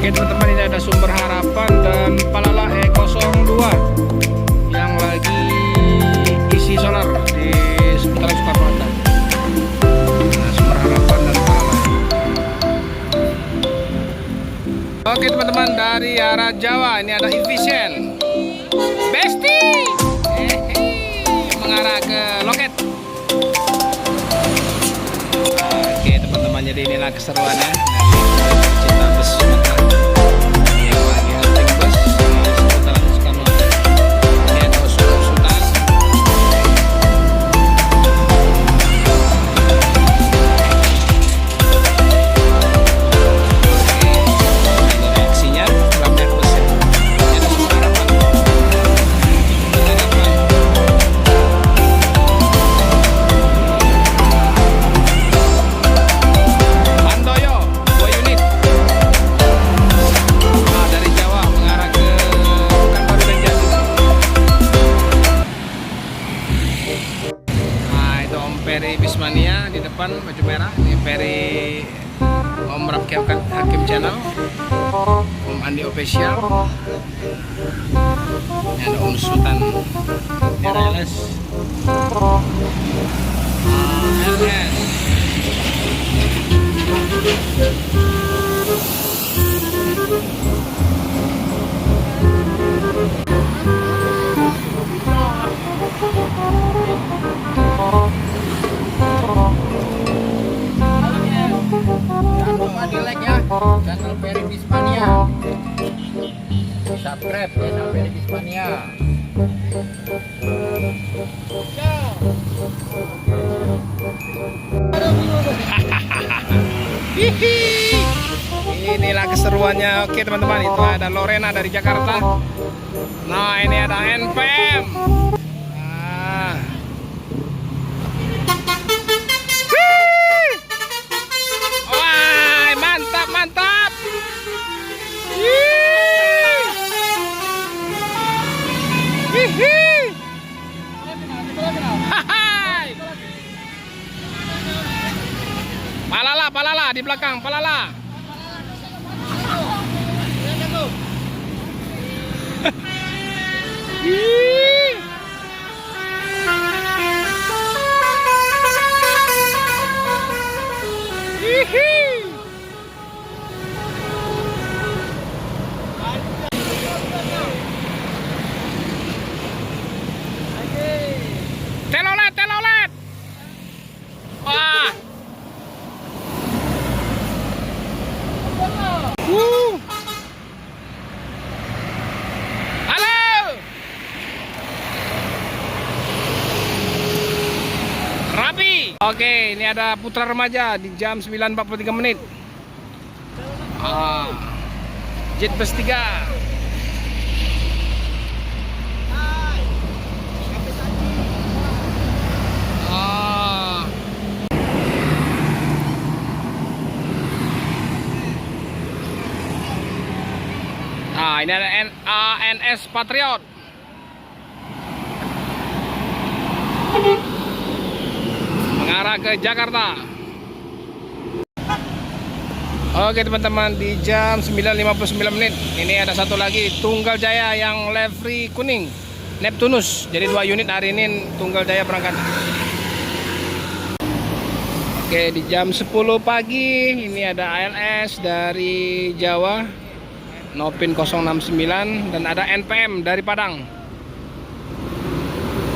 Oke teman-teman, ini ada Sumber Harapan dan Palala E02 yang lagi isi solar di seputaran Soekarno Hatta. Nah, Sumber Harapan dan Palala. Oke teman-teman, dari arah Jawa ini ada Efficient Besti mengarah ke loket. Oke teman-teman, jadi inilah keseruannya dari cinta bus Sumatera yang lagi hunting bus di seputaran Soekarno Hatta. Ini ada Sultan. Ini reaksinya setelah naik bus ya. Ini ada Sumber Harapan. Handoyo 2 unit. Dari Jawa mengarah ke Pekanbaru dan Jambi. Nah, itu Om Peri Bismania di depan baju merah. Ini Peri Om Rafki Hakim Channel, Om Andi Official. Ini ada Om Sultan. Ini ada LS. LS. Jangan lupa di like ya channel Peri Bismania, subscribe channel Peri Bismania. Inilah keseruannya. Oke teman-teman, itu ada Lorena dari Jakarta. Nah, ini ada NPM. Nah. Wah, mantap mantap. Hihi. Hai. Palala di belakang, Palala. Telolet. Wah. Halo. Rapi. Oke, ini ada Putra Remaja di jam 9.43 menit. Jet bus 3. Nah, ini ada ANS Patriot. Mengarah ke Jakarta. Oke teman-teman, di jam 9.59 menit ini ada satu lagi Tunggal Jaya yang livery kuning Neptunus. Jadi 2 unit hari ini Tunggal Jaya berangkat. Oke, di jam 10 pagi ini ada ALS dari Jawa Nopin 069 dan ada NPM dari Padang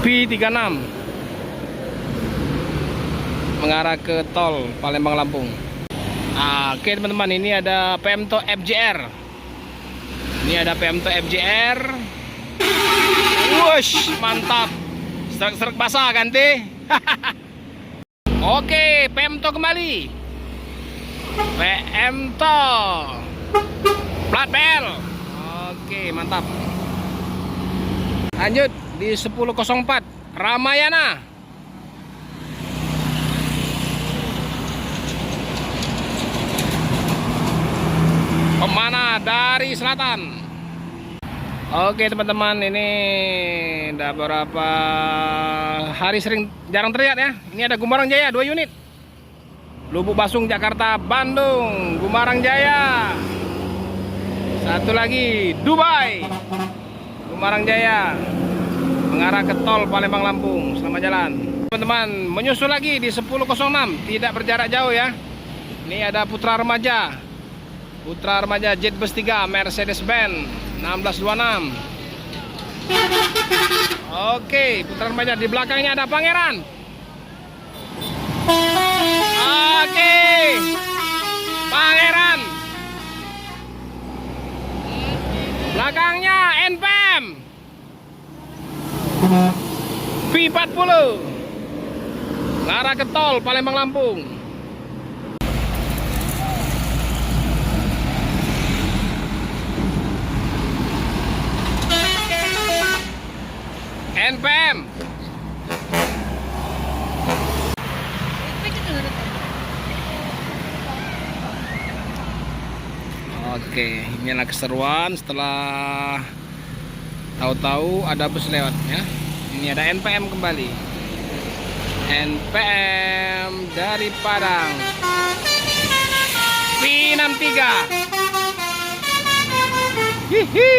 P36 mengarah ke tol Palembang Lampung. Oke teman-teman, ini ada Pemto FJR. Ini ada Pemto FJR. Wush, mantap. Serak-serak basah ganti. Oke, Pemto kembali. Pemto plat bel. Oke, mantap. Lanjut di 10.04 Ramayana. Pemana dari selatan. Oke teman-teman, ini udah beberapa hari jarang terlihat ya. Ini ada Gumarang Jaya 2 unit. Lubuk Basung Jakarta Bandung, Gumarang Jaya. Satu lagi Dubai, Kumarang Jaya, mengarah ke tol Palembang Lampung. Selamat jalan teman-teman. Menyusul lagi di 10.06, tidak berjarak jauh ya. Ini ada Putra Remaja Jet Bus 3 Mercedes-Benz 1626. Oke, Putra Remaja. Di belakangnya ada Pangeran. Oke, Pangeran. Belakangnya NPM V40 arah ke tol Palembang Lampung. NPM. Oke, inilah keseruan setelah tahu-tahu ada bus lewat ya. Ini ada NPM kembali. NPM dari Padang. P63. Hihi.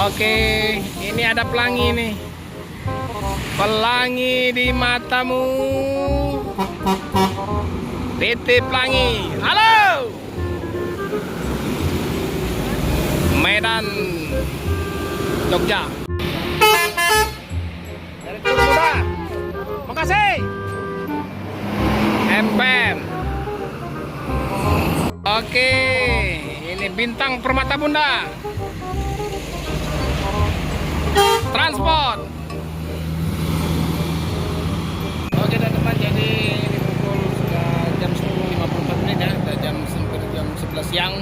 Oke, ini ada pelangi nih. Pelangi di matamu, titip pelangi. Halo, Medan, Jogja. Dari Timur Muda, makasih. MPM. Oke, ini Bintang Permata Bunda. Transport. Oke teman-teman, jadi ini pukul sudah jam 10.54 ya, sudah jam 11 siang.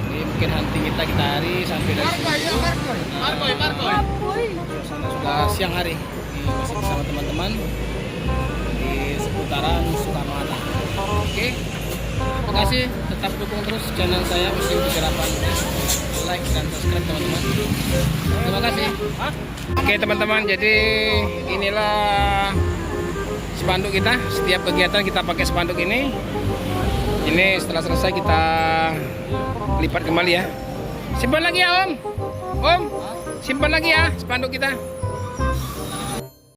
Ini mungkin hunting kita hari sampai dari suasana sudah siang hari. Ini masih bersama teman-teman di seputaran Soekarno Hatta. Oke, terima kasih, tetap dukung terus channel saya Usi Kegerapan. Like dan subscribe teman-teman. Terima kasih. Oke teman-teman, jadi inilah spanduk kita. Setiap kegiatan kita pakai spanduk ini. Ini setelah selesai kita lipat kembali ya. Simpan lagi ya Om. Om, simpan lagi ya spanduk kita.